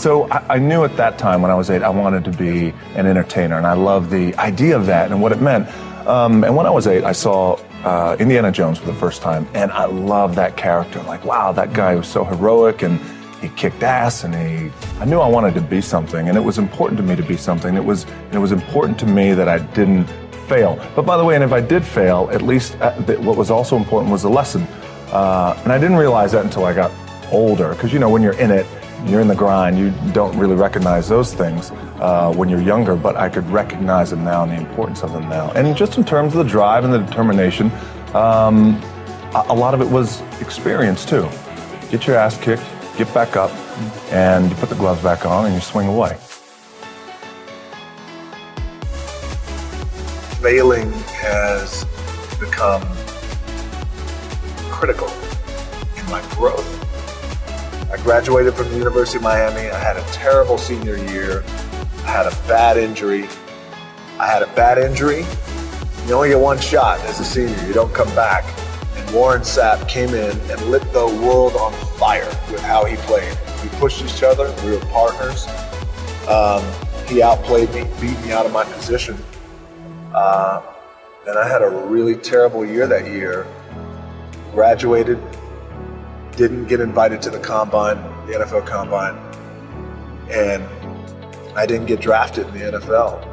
So I knew at that time when I was 8, I wanted to be an entertainer, and I loved the idea of that and what it meant. And when I was 8, I saw Indiana Jones for the first time, and I loved that character. Like, wow, that guy was so heroic, and he kicked ass, and I knew I wanted to be something, and it was important to me to be something. It was important to me that I didn't fail. But by the way, and if I did fail, at least what was also important was the lesson. And I didn't realize that until I got older, because when you're in it, you're in the grind, you don't really recognize those things when you're younger, but I could recognize them now and the importance of them now. And just in terms of the drive and the determination, a lot of it was experience too. Get your ass kicked, get back up, and you put the gloves back on and you swing away. Failing has become critical in my growth. I graduated from the University of Miami. I had a terrible senior year. I had a bad injury. You only get one shot as a senior. You don't come back. And Warren Sapp came in and lit the world on fire with how he played. We pushed each other. We were partners. He outplayed me, beat me out of my position. And I had a really terrible year that year. Graduated, didn't get invited to the combine, the NFL combine, and I didn't get drafted in the NFL.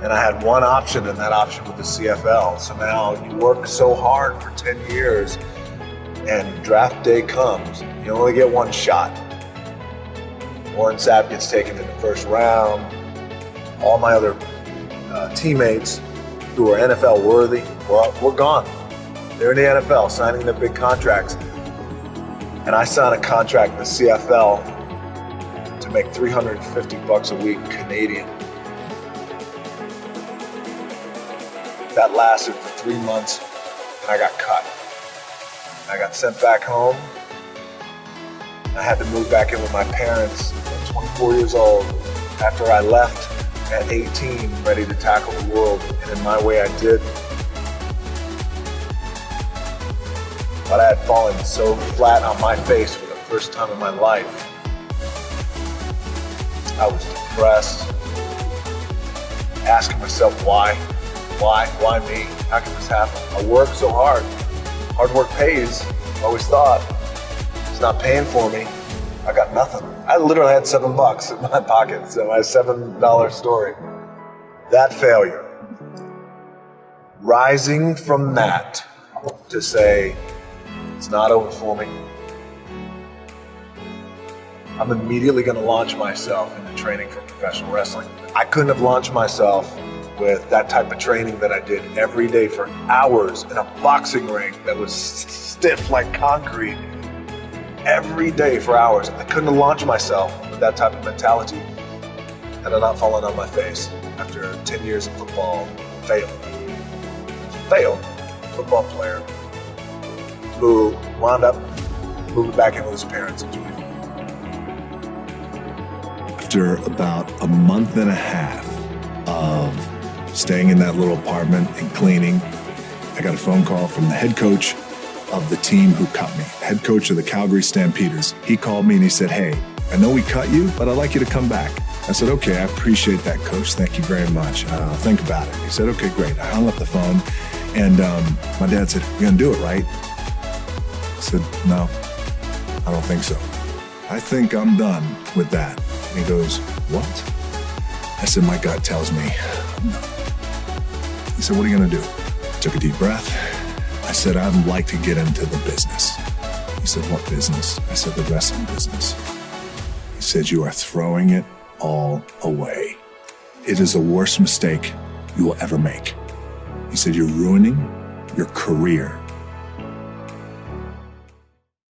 And I had one option, and that option was the CFL. So now you work so hard for 10 years, and draft day comes, you only get one shot. Warren Sapp gets taken in the first round. All my other teammates who are NFL worthy, we're gone. They're in the NFL signing their big contracts. And I signed a contract in the CFL to make $350 a week Canadian. That lasted for 3 months, and I got cut. I got sent back home. I had to move back in with my parents at 24 years old after I left at 18, ready to tackle the world, and in my way I did. But I had fallen so flat on my face for the first time in my life. I was depressed, asking myself why me? How can this happen? I worked so hard. Hard work pays, I always thought. It's not paying for me. I got nothing. I literally had $7 in my pocket, so my $7 story. That failure. Rising from that to say, it's not over for me. I'm immediately going to launch myself into training for professional wrestling. I couldn't have launched myself with that type of training that I did every day for hours in a boxing ring that was stiff like concrete. Every day for hours. I couldn't have launched myself with that type of mentality had I not fallen on my face after 10 years of football. Failed football player who wound up moving back in with his parents in 20. After about a month and a half of staying in that little apartment and cleaning, I got a phone call from the head coach of the team who cut me, head coach of the Calgary Stampeders. He called me and he said, "Hey, I know we cut you, but I'd like you to come back." I said, "Okay, I appreciate that, coach. Thank you very much. I'll think about it." He said, "Okay, great." I hung up the phone, and my dad said, "You're gonna do it, right?" I said, "No, I don't think so. I think I'm done with that." And he goes, "What?" I said, "My gut tells me I'm done." He said, "What are you gonna do?" I took a deep breath. I said, "I'd like to get into the business." He said, "What business?" I said, "The wrestling business." He said, "You are throwing it all away. It is the worst mistake you will ever make." He said, "You're ruining your career